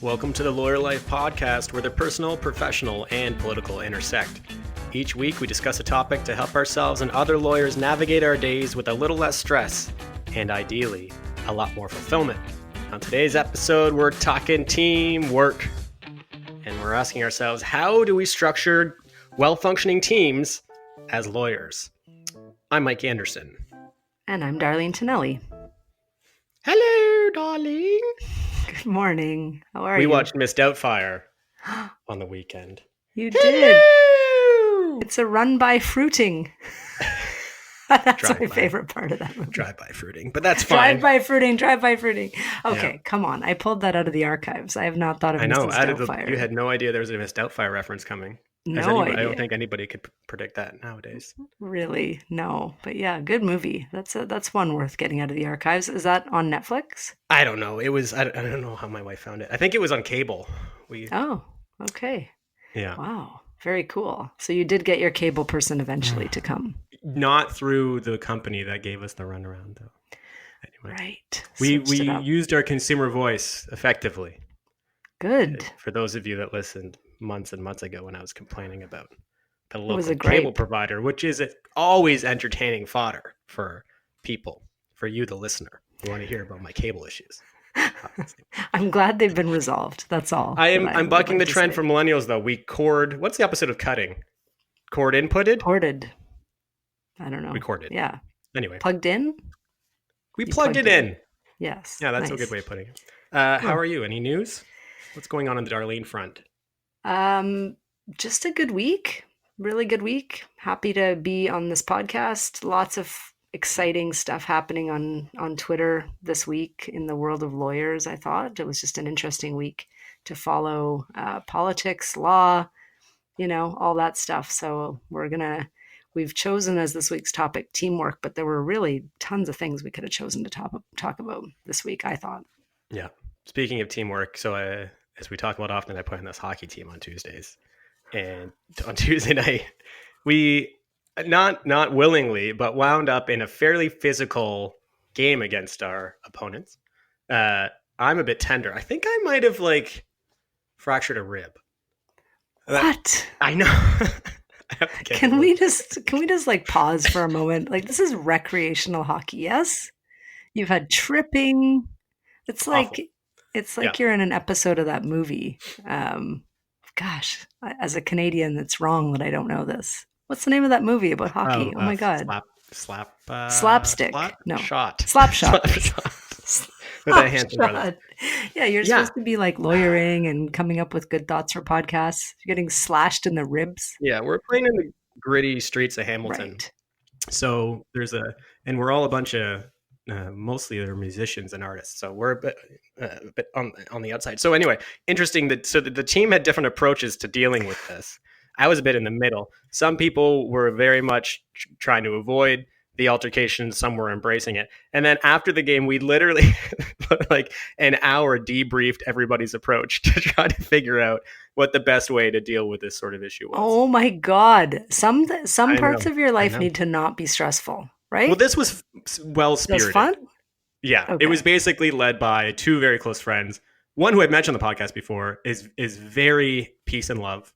Welcome to the Lawyer Life podcast, where the personal, professional, and political intersect. Each week, we discuss a topic to help ourselves and other lawyers navigate our days with a little less stress and, ideally, a lot more fulfillment. On today's episode, we're talking teamwork. And we're asking ourselves, how do we structure well-functioning teams as lawyers? I'm Mike Anderson. And I'm Darlene Tonelli. Hello, darling. Good morning. How are We you? watched Miss Doubtfire on the weekend. You Hello! did. It's a run by fruiting. That's Drive my by. favorite part of that movie. Drive-by fruiting, but that's fine. Drive by fruiting. Okay, Yeah. Come on. I pulled that out of the archives. I have not thought of I know. Mrs. Doubtfire. You had no idea there was a Miss Doubtfire reference coming. No idea. I don't think anybody could predict that nowadays. Really? No. But yeah, good movie. That's one worth getting out of the archives. Is that on Netflix? I don't know. It was. I don't know how my wife found it. I think it was on cable. Oh, okay. Yeah. Wow. Very cool. So you did get your cable person eventually to come. Not through the company that gave us the runaround, though. Anyway, Right. we Switched it up. used our consumer voice effectively. Good. For those of you that listened months and months ago when I was complaining about the was local a gripe. cable provider, which is always entertaining fodder for people, for you, the listener, who want to hear about my cable issues. I'm glad they've been resolved. That's all. I'm bucking the trend for millennials, though. What's the opposite of cutting? Cord inputted? Corded. I don't know. Recorded. Yeah. Anyway. Plugged in? We plugged it in. Yes. Yeah, that's nice. a good way of putting it. How are you? Any news? What's going on the Darlene front? Just a good week. Really good week. Happy to be on this podcast. Lots of exciting stuff happening on Twitter this week in the world of lawyers, I thought. It was just an interesting week to follow politics, law, all that stuff. So we've chosen as this week's topic teamwork, but there were really tons of things we could have chosen to talk about this week, I thought. Yeah. Speaking of teamwork, so as we talk about often, I play on this hockey team on Tuesdays. And on Tuesday night, we not willingly, but wound up in a fairly physical game against our opponents. I'm a bit tender. I think I might have fractured a rib. What? I know. Can we just pause for a moment? This is recreational hockey, yes? You've had tripping. It's like Awful. Yeah. You're in an episode of that movie. Gosh, as a Canadian, it's wrong that I don't know this. What's the name of that movie about hockey? Oh my God. Slapstick. No. Shot. Slap shot. With a hand brother. Yeah, you're supposed to be lawyering and coming up with good thoughts for podcasts. You're getting slashed in the ribs. Yeah, we're playing in the gritty streets of Hamilton. Right. So and we're all a bunch of, mostly they're musicians and artists. So we're a bit on the outside. So anyway, interesting that the team had different approaches to dealing with this. I was a bit in the middle. Some people were very much trying to avoid the altercation. Some were embracing it. And then after the game, we literally an hour debriefed everybody's approach to try to figure out what the best way to deal with this sort of issue was. Oh my God. Some parts of your life need to not be stressful, right? Well, this was well-spirited. It was fun? Yeah. Okay. It was basically led by two very close friends. One who I'd mentioned on the podcast before is very peace and love.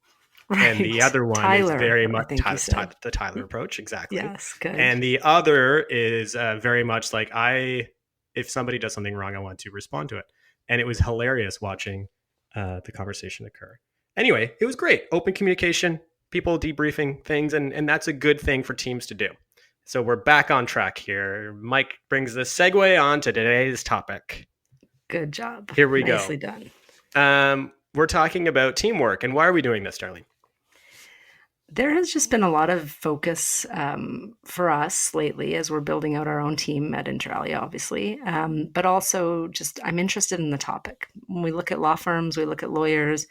Right. And the other one Tyler, is very much the Tyler approach. Exactly. Yes, good. And the other is very much if somebody does something wrong, I want to respond to it. And it was hilarious watching the conversation occur. Anyway, it was great. Open communication, people debriefing things, and that's a good thing for teams to do. So we're back on track here. Mike brings the segue on to today's topic. Good job. Here we go. Nicely done. We're talking about teamwork. And why are we doing this, Darlene? There has just been a lot of focus for us lately as we're building out our own team at Inter Alia, obviously, but also just I'm interested in the topic. When we look at law firms, we look at lawyers,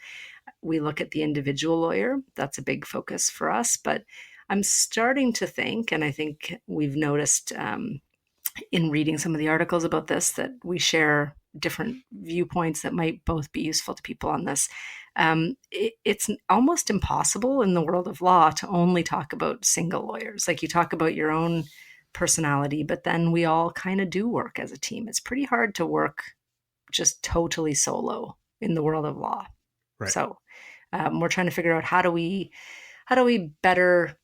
we look at the individual lawyer. That's a big focus for us. But I'm starting to think, and I think we've noticed in reading some of the articles about this, that we share different viewpoints that might both be useful to people on this. It's almost impossible in the world of law to only talk about single lawyers. You talk about your own personality, but then we all kind of do work as a team. It's pretty hard to work just totally solo in the world of law. Right. So we're trying to figure out how do we better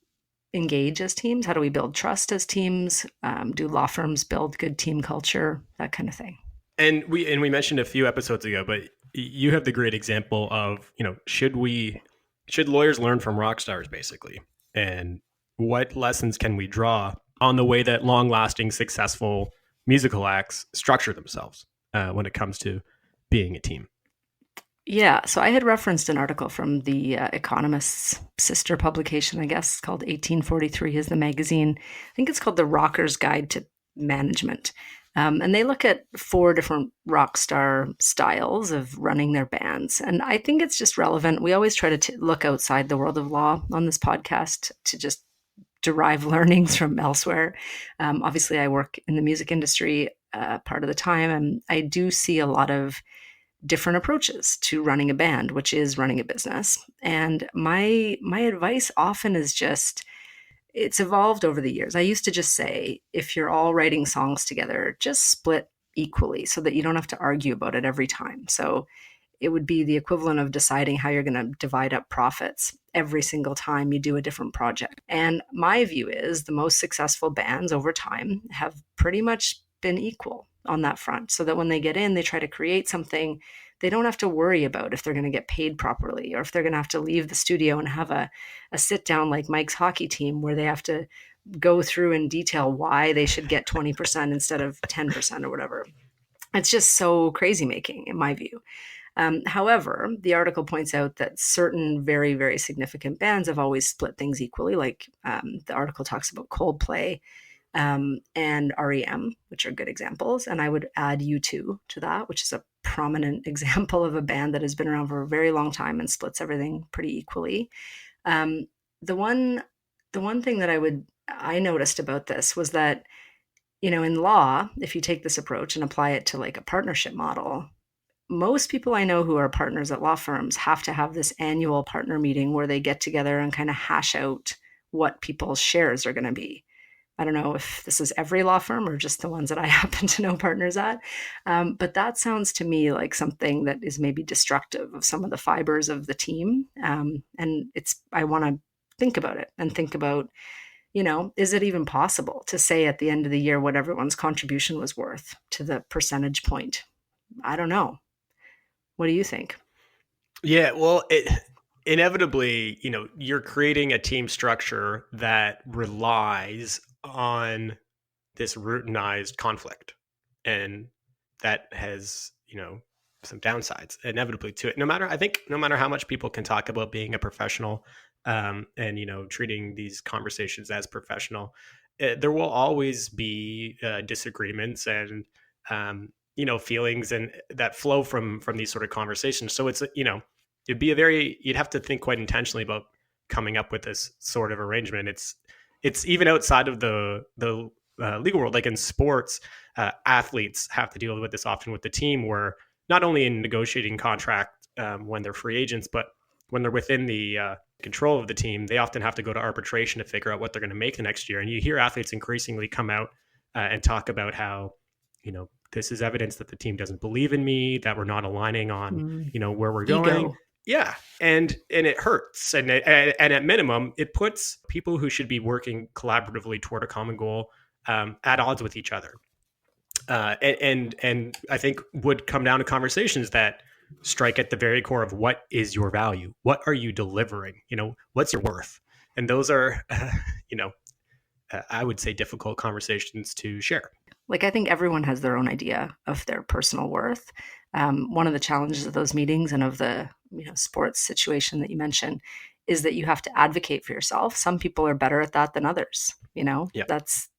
engage as teams? How do we build trust as teams? Do law firms build good team culture? That kind of thing. And we mentioned a few episodes ago, but you have the great example of, should lawyers learn from rock stars, basically, and what lessons can we draw on the way that long lasting successful musical acts structure themselves when it comes to being a team. Yeah, so I had referenced an article from the Economist's sister publication, I guess, called 1843 is the magazine. I think it's called The Rocker's Guide to Management. And they look at 4 different rock star styles of running their bands. And I think it's just relevant. We always try to look outside the world of law on this podcast to just derive learnings from elsewhere. Obviously, I work in the music industry part of the time, and I do see a lot of different approaches to running a band, which is running a business. And my advice often is just, it's evolved over the years. I used to just say, if you're all writing songs together, just split equally so that you don't have to argue about it every time. So it would be the equivalent of deciding how you're going to divide up profits every single time you do a different project. And my view is the most successful bands over time have pretty much been equal on that front, so that when they get in, they try to create something. They don't have to worry about if they're going to get paid properly, or if they're going to have to leave the studio and have a sit down like Mike's hockey team where they have to go through in detail why they should get 20% instead of 10% or whatever. It's just so crazy making, in my view. However, the article points out that certain very, very significant bands have always split things equally. Like the article talks about Coldplay and REM, which are good examples. And I would add U2 to that, which is a prominent example of a band that has been around for a very long time and splits everything pretty equally. Um, the one thing that I noticed about this was that, in law, if you take this approach and apply it to like a partnership model, most people I know who are partners at law firms have to have this annual partner meeting where they get together and kind of hash out what people's shares are going to be. I don't know if this is every law firm or just the ones that I happen to know partners at. But that sounds to me like something that is maybe destructive of some of the fibers of the team. And I want to think about it and think about, is it even possible to say at the end of the year what everyone's contribution was worth to the percentage point? I don't know. What do you think? Yeah, well, inevitably, you're creating a team structure that relies on this routinized conflict, and that has, some downsides inevitably to it. I think no matter how much people can talk about being a professional, and treating these conversations as professional, there will always be disagreements and feelings and that flow from these sort of conversations. So it's you'd have to think quite intentionally about coming up with this sort of arrangement. It's even outside of the legal world, like in sports, athletes have to deal with this often with the team, where not only in negotiating contract when they're free agents, but when they're within the control of the team, they often have to go to arbitration to figure out what they're going to make the next year. And you hear athletes increasingly come out and talk about how, this is evidence that the team doesn't believe in me, that we're not aligning on, where we're going. Ego. Yeah. And it hurts. And at minimum, it puts people who should be working collaboratively toward a common goal at odds with each other. And I think would come down to conversations that strike at the very core of what is your value? What are you delivering? What's your worth? And those are, I would say difficult conversations to share. Like, I think everyone has their own idea of their personal worth. One of the challenges of those meetings and of the sports situation that you mentioned is that you have to advocate for yourself. Some people are better at that than others. Yeah. That's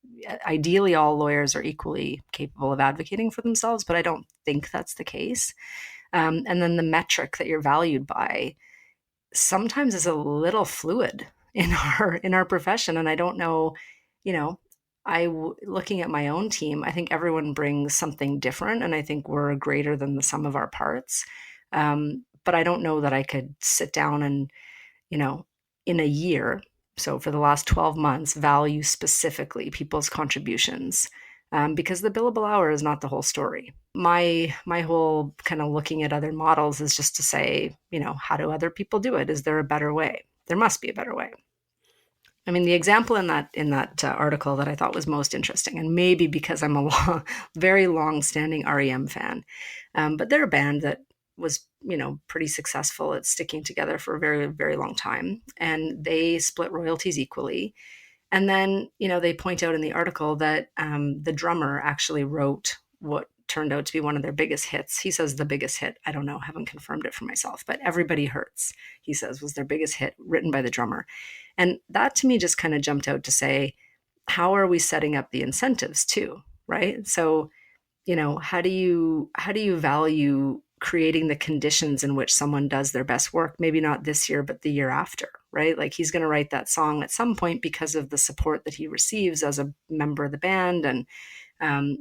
ideally all lawyers are equally capable of advocating for themselves, but I don't think that's the case. And then the metric that you're valued by sometimes is a little fluid in our profession, and I don't know. Looking at my own team, I think everyone brings something different, and I think we're greater than the sum of our parts. But I don't know that I could sit down and, in a year, so for the last 12 months, value specifically people's contributions because the billable hour is not the whole story. My whole kind of looking at other models is just to say, how do other people do it? Is there a better way? There must be a better way. I mean, the example in that article that I thought was most interesting, and maybe because I'm a very long-standing REM fan, but they're a band that was, pretty successful at sticking together for a very, very long time, and they split royalties equally. And then, they point out in the article that the drummer actually wrote what turned out to be one of their biggest hits. He says the biggest hit. I don't know, haven't confirmed it for myself, but Everybody Hurts, he says, was their biggest hit, written by the drummer. And that to me just kind of jumped out to say, how are we setting up the incentives too, right? So, how do you value creating the conditions in which someone does their best work, maybe not this year but the year after, right? Like he's going to write that song at some point because of the support that he receives as a member of the band, and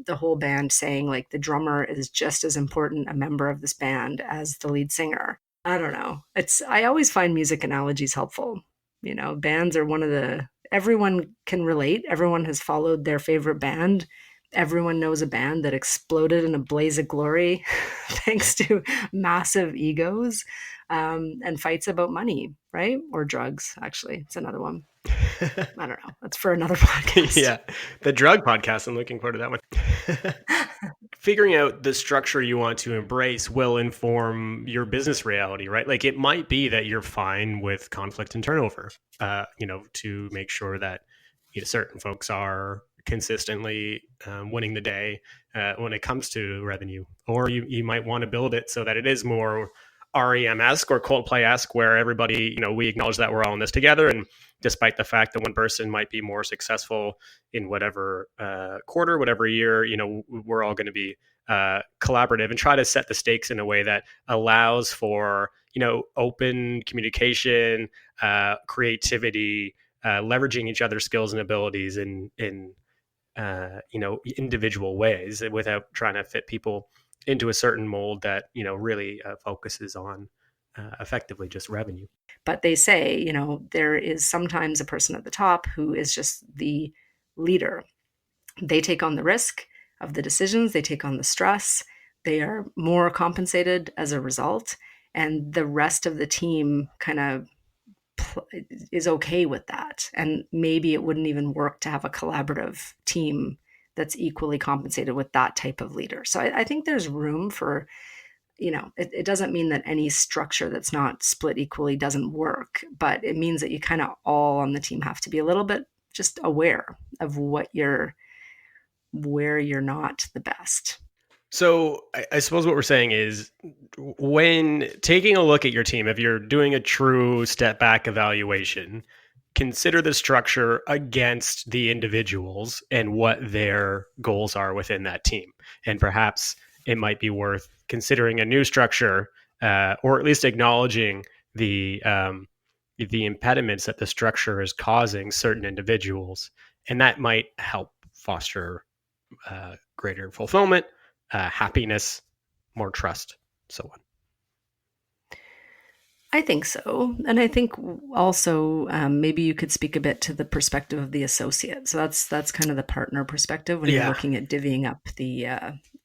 the whole band saying like the drummer is just as important a member of this band as the lead singer. I don't know, I always find music analogies helpful. Bands are one of the everyone can relate. Everyone has followed their favorite band. Everyone knows a band that exploded in a blaze of glory thanks to massive egos, and fights about money, right? Or drugs, actually. It's another one. I don't know. That's for another podcast. Yeah, the drug podcast. I'm looking forward to that one. Figuring out the structure you want to embrace will inform your business reality, right? Like it might be that you're fine with conflict and turnover, to make sure that certain folks are consistently winning the day when it comes to revenue. Or you might want to build it so that it is more REM-esque or Coldplay-esque, where everybody, we acknowledge that we're all in this together. And despite the fact that one person might be more successful in whatever quarter, whatever year, we're all going to be collaborative and try to set the stakes in a way that allows for, open communication, creativity, leveraging each other's skills and abilities in individual ways without trying to fit people into a certain mold that really focuses on effectively just revenue. But they say, there is sometimes a person at the top who is just the leader. They take on the risk of the decisions, they take on the stress, they are more compensated as a result, and the rest of the team kind of is okay with that. And maybe it wouldn't even work to have a collaborative team that's equally compensated with that type of leader. So I think there's room for, it doesn't mean that any structure that's not split equally doesn't work, but it means that you kind of all on the team have to be a little bit just aware of where you're not the best. So I suppose what we're saying is, when taking a look at your team, if you're doing a true step back evaluation, consider the structure against the individuals and what their goals are within that team. And perhaps it might be worth considering a new structure, or at least acknowledging the impediments that the structure is causing certain individuals. And that might help foster greater fulfillment, happiness, more trust, so on. I think so. And I think also maybe you could speak a bit to the perspective of the associate. So that's kind of the partner perspective when you're looking at divvying up the,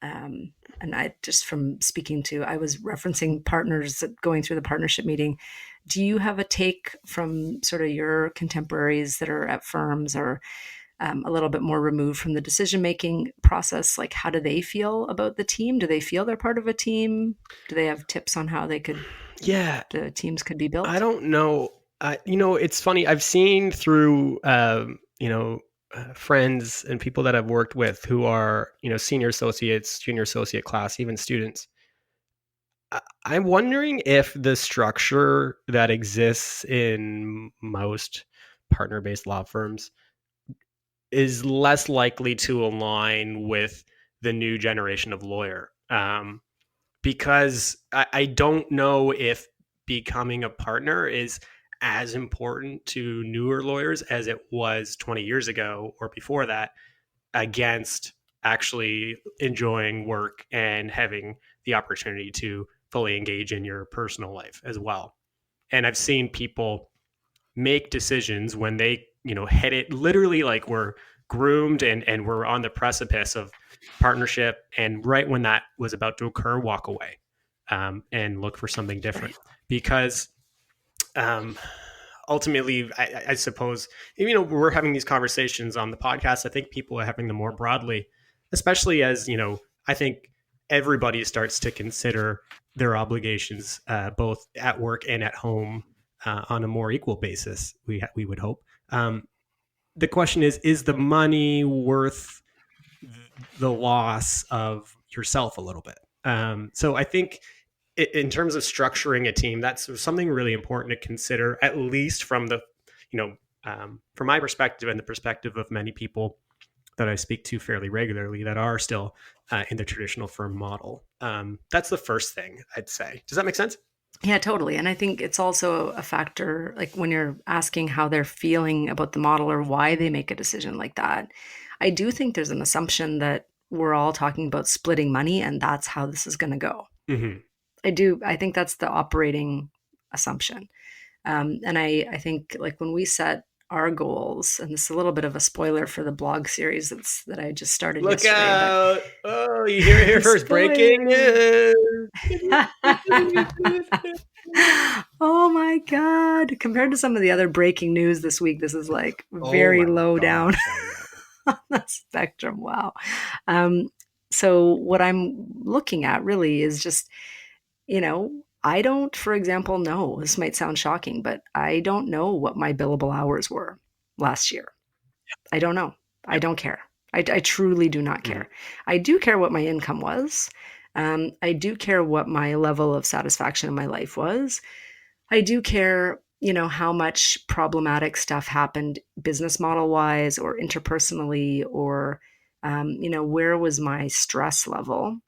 and I just from speaking to, I was referencing partners going through the partnership meeting. Do you have a take from sort of your contemporaries that are at firms or a little bit more removed from the decision-making process? Like, how do they feel about the team? Do they feel they're part of a team? Do they have tips on how they could, the teams could be built? I don't know. It's funny. I've seen through, friends and people that I've worked with who are, senior associates, junior associate class, even students. I'm wondering if the structure that exists in most partner-based law firms is less likely to align with the new generation of lawyer. Because I don't know if becoming a partner is as important to newer lawyers as it was 20 years ago or before that, against actually enjoying work and having the opportunity to fully engage in your personal life as well. And I've seen people make decisions when they, hit it literally like we're groomed and were on the precipice of partnership. And right when that was about to occur, walk away and look for something different. Because um, ultimately, I suppose, we're having these conversations on the podcast. I think people are having them more broadly, especially as, I think everybody starts to consider their obligations, both at work and at home, on a more equal basis. We would hope. The question is the money worth the loss of yourself a little bit? So I think in terms of structuring a team, that's something really important to consider, at least from the, from my perspective and the perspective of many people that I speak to fairly regularly that are still in the traditional firm model. That's the first thing I'd say. Does that make sense? Yeah, totally. And I think it's also a factor, like when you're asking how they're feeling about the model or why they make a decision like that. I do think there's an assumption that we're all talking about splitting money and that's how this is going to go. Mm-hmm. I think that's the operating assumption. And I think like when we set our goals, and this is a little bit of a spoiler for the blog series that I just started Look yesterday, out! Oh, you hear it here first. Breaking news. Oh my God. Compared to some of the other breaking news this week, this is like Oh very my low down gosh, I know. on the spectrum. Wow. So, what I'm looking at really is just, I don't, for example, know, this might sound shocking, but I don't know what my billable hours were last year. I don't know. I Yep. don't care. I truly do not Mm-hmm. care. I do care what my income was. I do care what my level of satisfaction in my life was. I do care, how much problematic stuff happened business model wise or interpersonally, or, where was my stress level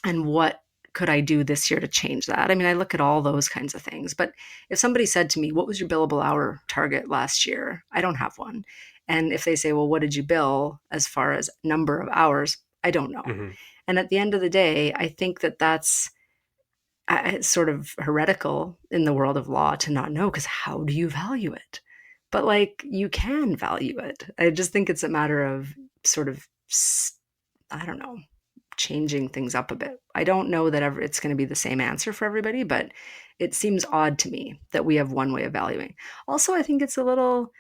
and what could I do this year to change that? I mean, I look at all those kinds of things. But if somebody said to me, what was your billable hour target last year? I don't have one. And if they say, well, what did you bill as far as number of hours? I don't know. Mm-hmm. And at the end of the day, I think that that's sort of heretical in the world of law to not know, because how do you value it? But like you can value it. I just think it's a matter of sort of, I don't know, changing things up a bit. I don't know that ever it's going to be the same answer for everybody, but it seems odd to me that we have one way of valuing. Also, I think it's a little,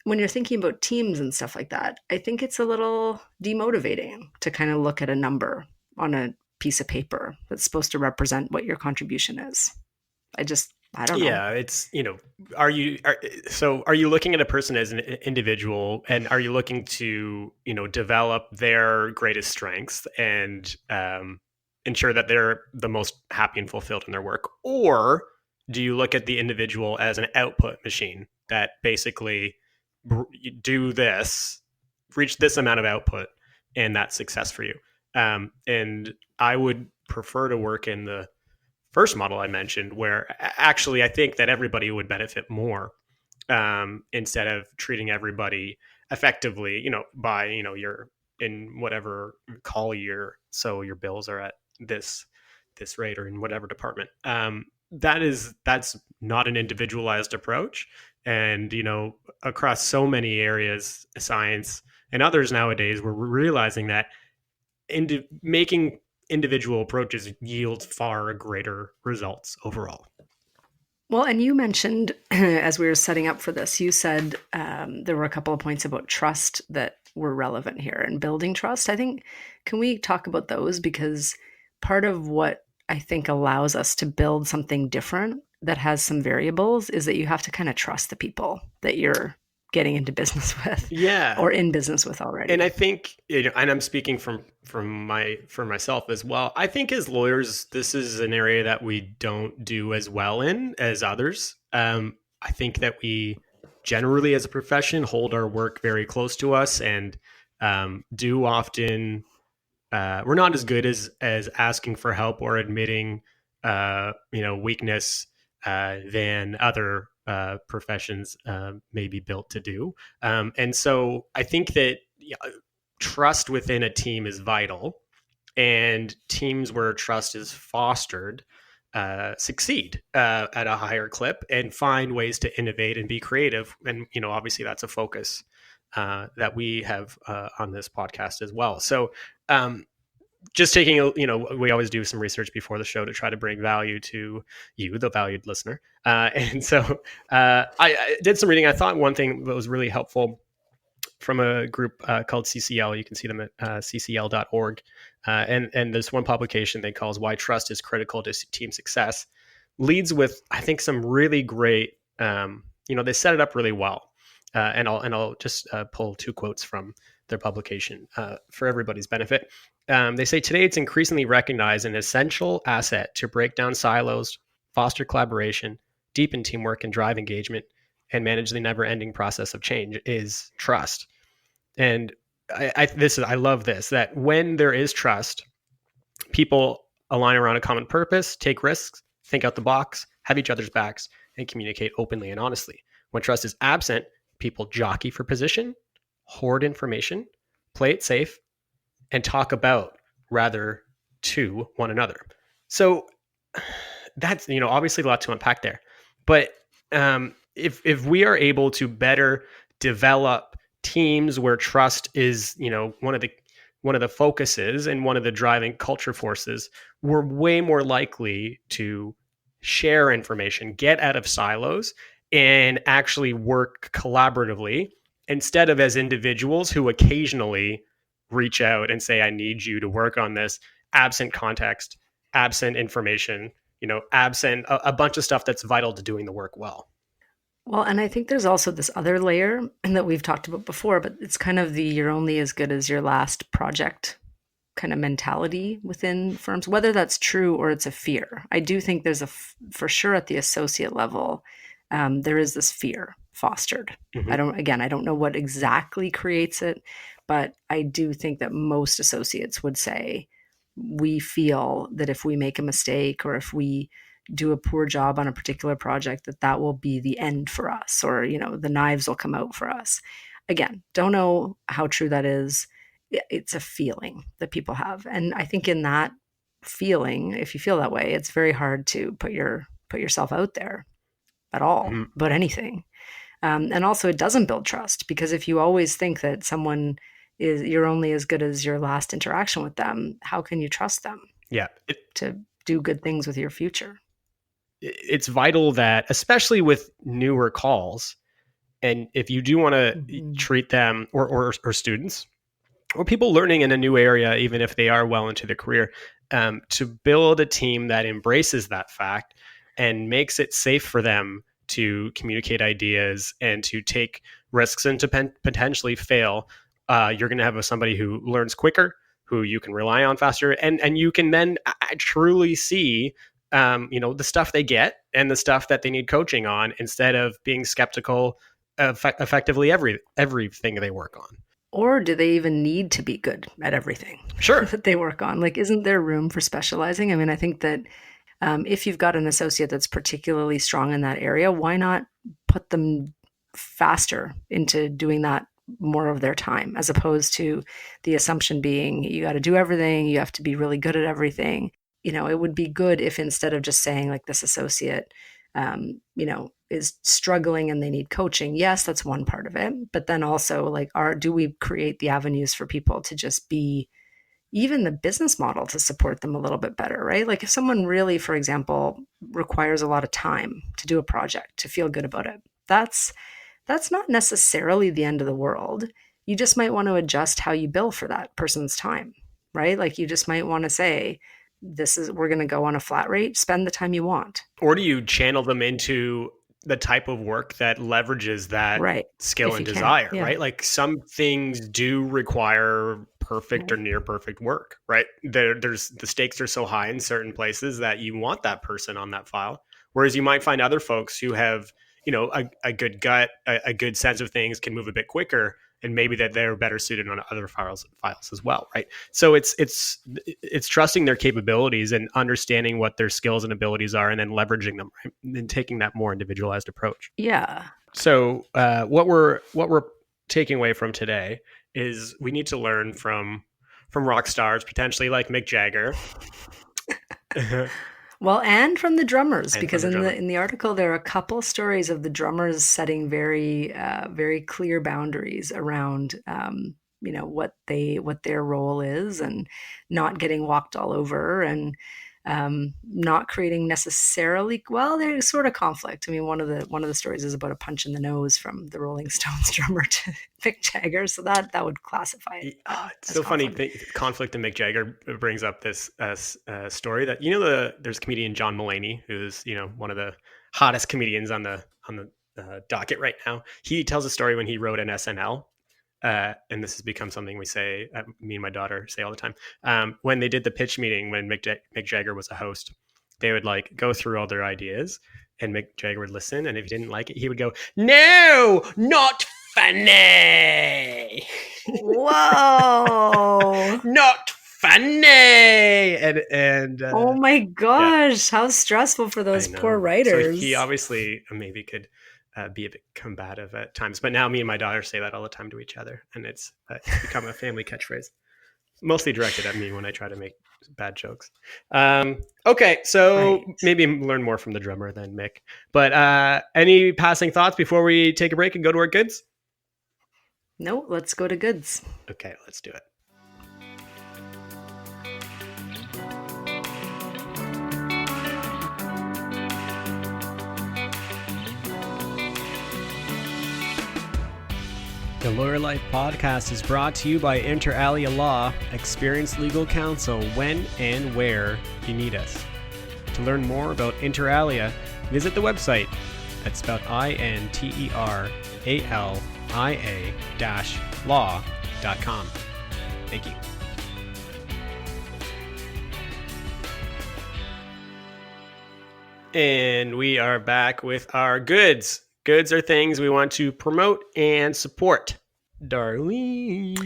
when you're thinking about teams and stuff like that, I think it's a little demotivating to kind of look at a number on a piece of paper that's supposed to represent what your contribution is. I don't know. Yeah, it's, are you looking at a person as an individual, and are you looking to, develop their greatest strengths and ensure that they're the most happy and fulfilled in their work? Or do you look at the individual as an output machine that basically do this, reach this amount of output, and that's success for you? And I would prefer to work in the first model I mentioned, where actually I think that everybody would benefit more, instead of treating everybody effectively, by, you're in whatever call year, so your bills are at this rate, or in whatever department. That's not an individualized approach. And, across so many areas, science and others nowadays, we're realizing that making individual approaches yield far greater results overall. Well, and you mentioned as we were setting up for this, you said there were a couple of points about trust that were relevant here and building trust. I think, can we talk about those? Because part of what I think allows us to build something different that has some variables is that you have to kind of trust the people that you're getting into business with Yeah. or in business with already. And I think, and I'm speaking for myself as well. I think as lawyers, this is an area that we don't do as well in as others. I think that we generally, as a profession, hold our work very close to us, and do often. We're not as good as asking for help or admitting, weakness, than other professions may be built to do. And so I think that, trust within a team is vital, and teams where trust is fostered succeed at a higher clip and find ways to innovate and be creative. And, obviously that's a focus that we have on this podcast as well. So just taking, we always do some research before the show to try to bring value to you, the valued listener. And so I did some reading. I thought one thing that was really helpful from a group called CCL. You can see them at ccl.org. And there's one publication they calls Why Trust is Critical to Team Success. Leads with, I think, some really great, they set it up really well. And I'll just pull two quotes from their publication for everybody's benefit. They say, today it's increasingly recognized an essential asset to break down silos, foster collaboration, deepen teamwork, and drive engagement, and manage the never-ending process of change is trust. And I love this, that when there is trust, people align around a common purpose, take risks, think out the box, have each other's backs, and communicate openly and honestly. When trust is absent, people jockey for position, hoard information, play it safe, and talk about rather to one another. So that's, obviously a lot to unpack there. But if we are able to better develop teams where trust is, one of the focuses and one of the driving culture forces, we're way more likely to share information, get out of silos, and actually work collaboratively instead of as individuals who occasionally reach out and say, I need you to work on this, absent context, absent information, absent a bunch of stuff that's vital to doing the work well. Well, and I think there's also this other layer that we've talked about before, but it's kind of the you're only as good as your last project kind of mentality within firms, whether that's true or it's a fear. I do think there's for sure at the associate level, there is this fear fostered. Mm-hmm. I don't know what exactly creates it, but I do think that most associates would say, we feel that if we make a mistake or if we do a poor job on a particular project, that will be the end for us, or, the knives will come out for us. Again, don't know how true that is. It's a feeling that people have. And I think in that feeling, if you feel that way, it's very hard to put yourself out there at all, Mm-hmm. but anything. And also it doesn't build trust, because if you always think that you're only as good as your last interaction with them, how can you trust them? Yeah. To do good things with your future? It's vital that, especially with newer calls, and if you do want to treat them or students or people learning in a new area, even if they are well into their career, to build a team that embraces that fact and makes it safe for them to communicate ideas and to take risks and to potentially fail. You're going to have somebody who learns quicker, who you can rely on faster, and you can then truly see the stuff they get and the stuff that they need coaching on, instead of being skeptical of effectively everything they work on. Or do they even need to be good at everything Sure. that they work on? Like, isn't there room for specializing? I mean, I think that if you've got an associate that's particularly strong in that area, why not put them faster into doing that more of their time, as opposed to the assumption being you got to do everything, you have to be really good at everything. It would be good if, instead of just saying like this associate, is struggling and they need coaching. Yes, that's one part of it. But then also, like, do we create the avenues for people to just be, even the business model to support them a little bit better, right? Like if someone really, for example, requires a lot of time to do a project, to feel good about it, that's not necessarily the end of the world. You just might want to adjust how you bill for that person's time, right? Like you just might want to say, we're going to go on a flat rate, spend the time you want. Or do you channel them into the type of work that leverages that skill and desire, right? Like some things do require perfect or near perfect work, right? There's the stakes are so high in certain places that you want that person on that file. Whereas you might find other folks who have, a good gut, a good sense of things, can move a bit quicker, and maybe that they're better suited on other files as well, right? So it's trusting their capabilities and understanding what their skills and abilities are, and then leveraging them, right? And taking that more individualized approach. Yeah. So what we're taking away from today is we need to learn from rock stars, potentially like Mick Jagger. Well, and from the drummers, and from because the drummer. in the article there are a couple stories of the drummers setting very clear boundaries around what their role is, and not getting walked all over, and not creating necessarily, well, there's sort of conflict. I mean, one of the stories is about a punch in the nose from the Rolling Stones drummer to Mick Jagger, so that would classify it It's as so funny. conflict. Conflict and Mick Jagger brings up this story that there's comedian John Mulaney, who's one of the hottest comedians on the docket right now. He tells a story when he wrote an SNL. And this has become something we say, me and my daughter say all the time. When they did the pitch meeting, when Mick Jagger was a host, they would like go through all their ideas, and Mick Jagger would listen. And if he didn't like it, he would go, "No, not funny." Whoa. Not funny. And Oh my yeah, gosh, how stressful for I those poor know. So he writers. obviously maybe could be a bit combative at times, but now me and my daughter say that all the time to each other, and it's become a family catchphrase. Mostly directed at me when I try to make bad jokes. Okay, so Right. maybe learn more from the drummer than Mick. But any passing thoughts before we take a break and go to our goods? No, let's go to goods. Okay, let's do it. The Lawyer Life podcast is brought to you by Inter Alia Law, experienced legal counsel when and where you need us. To learn more about Inter Alia, visit the website. That's spelled INTERALIA-law.com. Thank you. And we are back with our goods. Goods are things we want to promote and support. Darlene.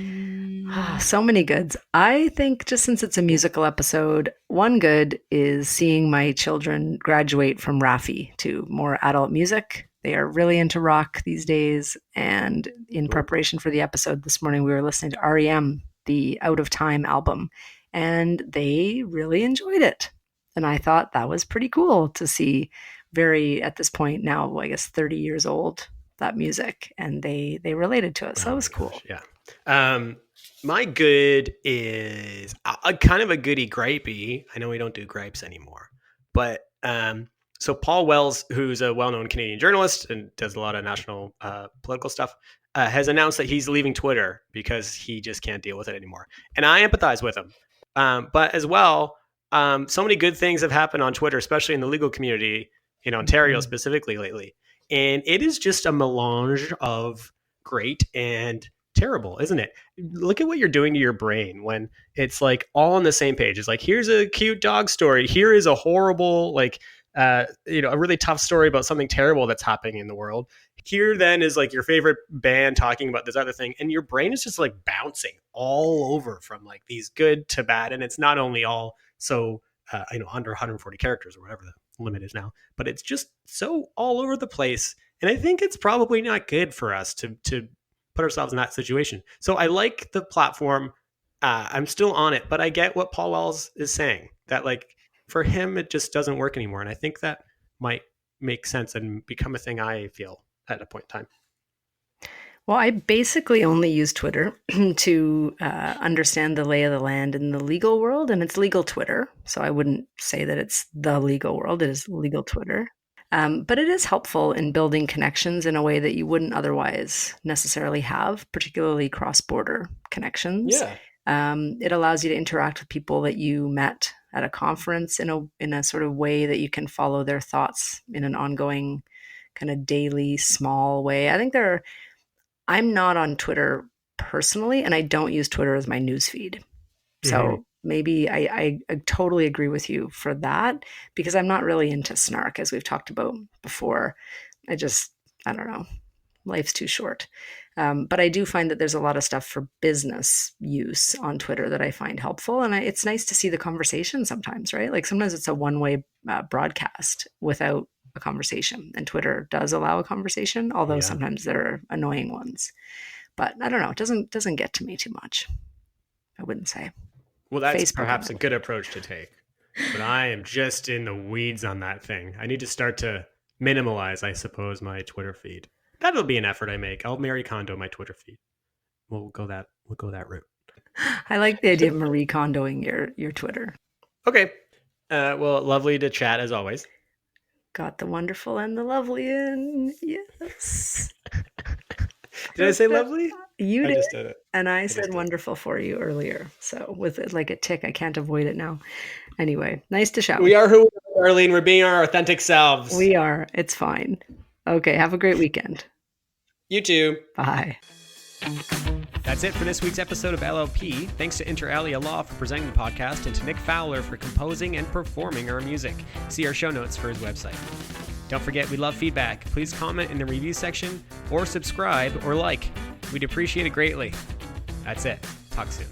So many goods. I think, just since it's a musical episode, one good is seeing my children graduate from Raffi to more adult music. They are really into rock these days. And in preparation for the episode this morning, we were listening to REM, the Out of Time album, and they really enjoyed it. And I thought that was pretty cool to see, very, at this point now, I guess 30 years old, that music, and they related to it. So Oh that my was cool. gosh, yeah. My good is a kind of a goody gripey. I know we don't do gripes anymore, but so Paul Wells, who's a well-known Canadian journalist and does a lot of national political stuff, has announced that he's leaving Twitter because he just can't deal with it anymore. And I empathize with him. But as well, so many good things have happened on Twitter, especially in the legal community in Ontario specifically lately. And it is just a melange of great and terrible, isn't it? Look at what you're doing to your brain when it's like all on the same page. It's like, here's a cute dog story. Here is a horrible, like, a really tough story about something terrible that's happening in the world. Here then is like your favorite band talking about this other thing, and your brain is just like bouncing all over from like these good to bad. And it's not only all so under 140 characters or whatever the limit is now, but it's just so all over the place. And I think it's probably not good for us to put ourselves in that situation. So I like the platform. I'm still on it, but I get what Paul Wells is saying, that like for him, it just doesn't work anymore. And I think that might make sense and become a thing I feel at a point in time. Well, I basically only use Twitter to understand the lay of the land in the legal world, and it's legal Twitter. So I wouldn't say that it's the legal world, it is legal Twitter. But it is helpful in building connections in a way that you wouldn't otherwise necessarily have, particularly cross-border connections. Yeah. It allows you to interact with people that you met at a conference in a sort of way that you can follow their thoughts in an ongoing, kind of daily, small way. I think I'm not on Twitter personally, and I don't use Twitter as my newsfeed. So maybe I totally agree with you for that, because I'm not really into snark, as we've talked about before. I don't know. Life's too short. But I do find that there's a lot of stuff for business use on Twitter that I find helpful. And it's nice to see the conversation sometimes, right? Like sometimes it's a one-way broadcast without a conversation. And Twitter does allow a conversation, although sometimes there are annoying ones. But I don't know. It doesn't get to me too much, I wouldn't say. Well, that's Facebook, perhaps a good approach to take. but I am just in the weeds on that thing. I need to start to minimalize, I suppose, my Twitter feed. That'll be an effort I make. I'll Marie Kondo my Twitter feed. We'll go that route. I like the idea of Marie Kondoing your Twitter. Okay. Well, lovely to chat as always. Got the wonderful and the lovely in. Yes. Did I say lovely? You did. I just did it. And I said wonderful for you earlier. So with it like a tick, I can't avoid it now. Anyway, nice to chat. We are who we are, Darlene. We're being our authentic selves. We are. It's fine. Okay. Have a great weekend. You too. Bye. That's it for this week's episode of LLP. Thanks to Inter Alia Law for presenting the podcast and to Nick Fowler for composing and performing our music. See our show notes for his website. Don't forget, we love feedback. Please comment in the review section or subscribe or like. We'd appreciate it greatly. That's it. Talk soon.